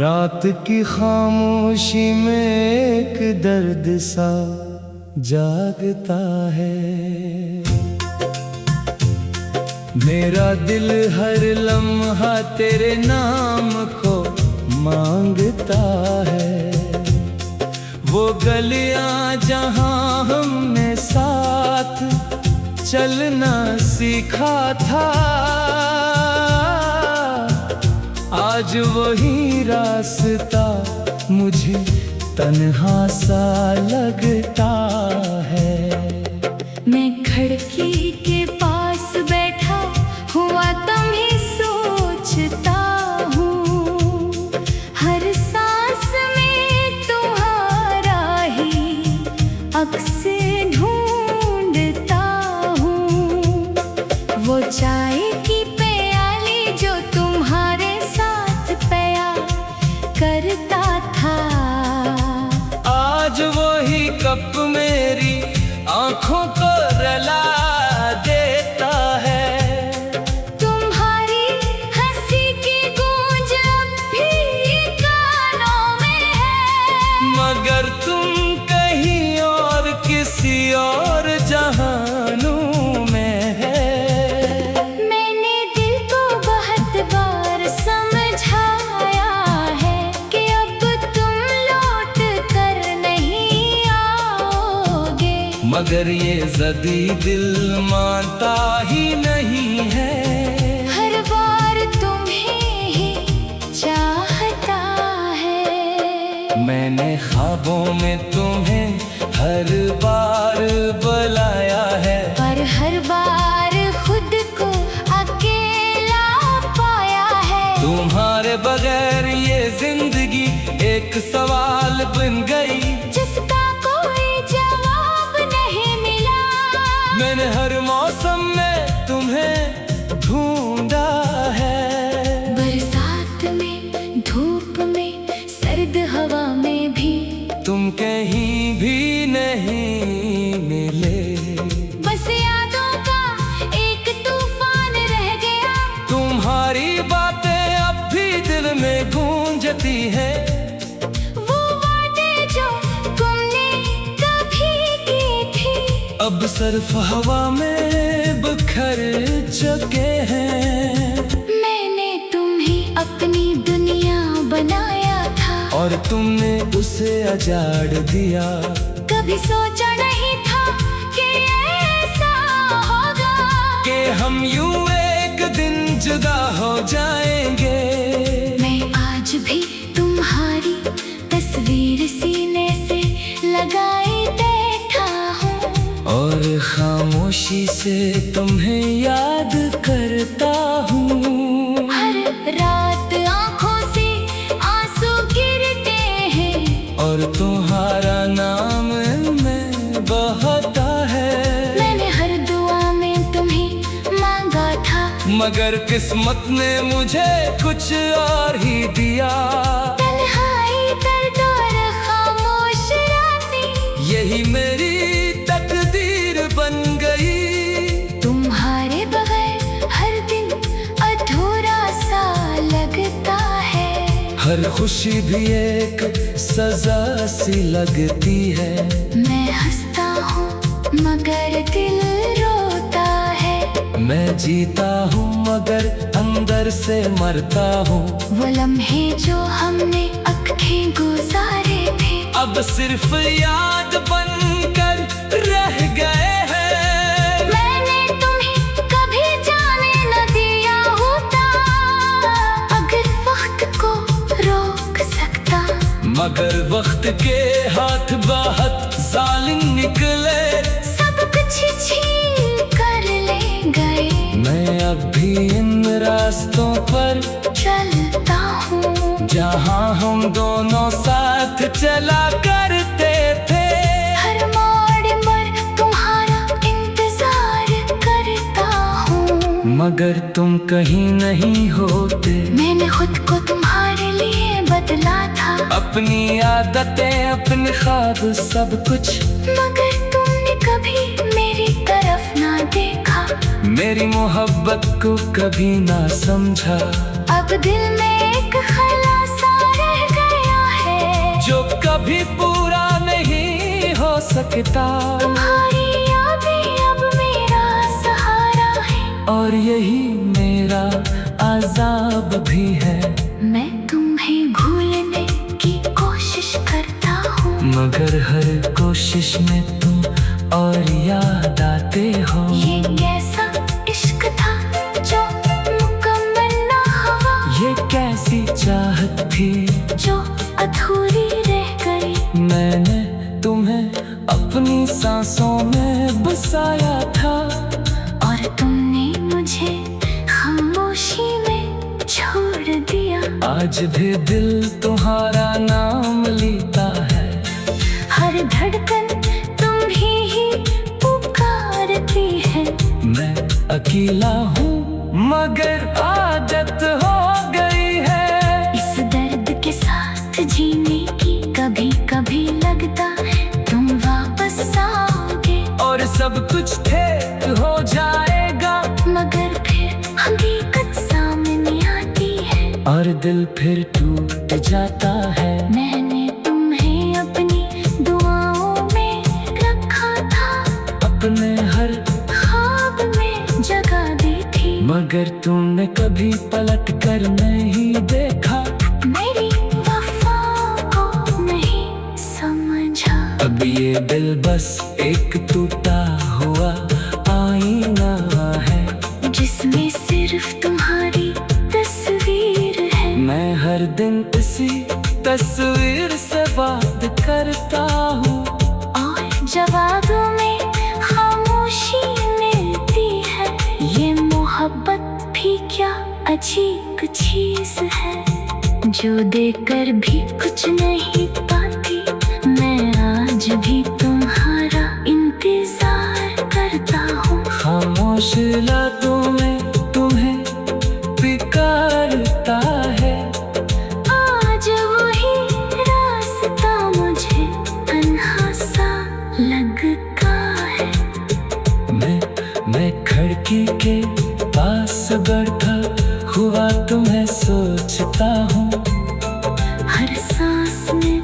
रात की खामोशी में एक दर्द सा जागता है। मेरा दिल हर लम्हा तेरे नाम को मांगता है। वो गलियां जहां हमने साथ चलना सीखा था, आज वही रास्ता मुझे तन्हा सा लगता है। मैं खिड़की के पास बैठा हुआ तुम्हें सोचता हूँ, हर सांस में तुम्हारा ही अक्स ढूंढता हूँ। वो चाय की प्याली जो तुम्हारे साथ पिया करता था, आज वही कप मेरी आँखों को रला देता है। तुम्हारी हंसी की गूंज अब भी कानों में है, मगर तुम कहीं और किसी और जहानों में है। मैंने दिल को बहुत बार समझाया है कि अब तुम लौट कर नहीं आओगे, मगर ये ज़दी दिल मानता ही नहीं है। हर बार तुम्हें ही चाहता है। मैंने ख्वाबों में तुम्हें हर बार बुलाया है, पर हर बार खुद को अकेला पाया है। तुम्हारे बगैर ये जिंदगी एक सवाल बन गई, जिसका कोई जवाब नहीं मिला। मैंने हर मौसम में तुम्हें ढूंढा है। बरसात में, धूप में, सर्द हवा में भी तुम कहीं भी नहीं मिले। बस यादों का एक तूफान रह गया। तुम्हारी बातें अब भी दिल में गूंजती है। वो वादे जो तुमने कभी की थी, अब सिर्फ हवा में बिखर चुके हैं। मैंने तुम्हें अपनी दुनिया बनाया था, और तुमने उसे अजाड़ दिया। कभी सोचा नहीं था कि ऐसा होगा, कि हम यूं एक दिन जुदा हो जाएंगे। मैं आज भी तुम्हारी तस्वीर सीने से लगाए बैठा हूँ, और खामोशी से तुम्हें याद करता हूँ। हर रात आँखों से आंसू गिरते हैं, और तुम्हारा नाम में बहता है। मैंने हर दुआ में तुम्हें मांगा था, मगर किस्मत ने मुझे कुछ और ही दिया। तन्हाई, दर्द और खामोश रातें, यही मेरी तकदीर बन गई। तुम्हारे बगैर हर दिन अधूरा सा लगता है। हर खुशी भी एक सजा सी लगती है। मैं हंसता हूँ मगर दिल रोता है, मैं जीता हूँ मगर अंदर से मरता हूँ। वो लम्हे जो हमने अक्खें गुजारे थे, अब सिर्फ याद बनकर रह गए हैं। मैंने तुम्हें कभी जाने न दिया होता, अगर वक्त को रोक सकता। मगर वक्त के हाथ बहुत जालिम निकले, सब कुछ छीन कर ले गए। मैं अब भी इन रास्तों पर चलता हूँ जहाँ हम दोनों साथ चला करते थे। हर मोड़ पर तुम्हारा इंतजार करता हूँ, मगर तुम कहीं नहीं होते। मैंने खुद को तुम्हारे लिए बदला था, अपनी आदतें, अपने ख्वाब, सब कुछ, मगर तुमने कभी मेरी तरफ ना देखा। मेरी मोहब्बत को कभी ना समझा। अब दिल में एक खला सा रह भी पूरा नहीं हो सकता। तुम्हारी यादें अब मेरा सहारा है, और यही मेरा अज़ाब भी है। मैं तुम्हें भूलने की कोशिश करता हूँ, मगर हर कोशिश में तुम और याद आते हो। ये कैसा इश्क था जो मुकम्मल ना हुआ, ये कैसी चाहत थी जो अधूरी रह गई। मैंने तुम्हें अपनी सांसों में बसाया था, और तुमने मुझे खामोशी में छोड़ दिया। आज भी दिल तुम्हारा नाम लेता है। हर धड़कन तुम ही पुकारती है। मैं अकेला हूँ मगर आदत हो गई है। इस दर्द के साथ जीने की कभी कभी लगता है तुम वापस आओगे, और सब कुछ ठीक हो जाएगा। मगर फिर हकीकत सामने आती है, और दिल फिर टूट जाता है। मैंने तुम्हें अपनी दुआओं में रखा था, अपने हर ख्वाब में जगा दी थी, मगर तुमने कभी पलट कर नहीं देखा। मेरी वफा को नहीं समझा। अब ये दिल बस एक टूटा हुआ आईना है, जिसमें सिर्फ तुम्हारी तस्वीर है। मैं हर दिन इसी तस्वीर से बात करता हूँ, और जवाबों में खामोशी मिलती है। ये मोहब्बत भी क्या अजीब चीज है, जो देकर भी कुछ नहीं पाती। मैं आज भी तुम्हारा इंतजार करता हूँ, खामोश लबों में तुम्हें पुकारता है। आज वही रास्ता मुझे तन्हा सा लगता है। मैं खिड़की के पास बैठा हुआ तुम्हें सोचता हूँ। हर सांस में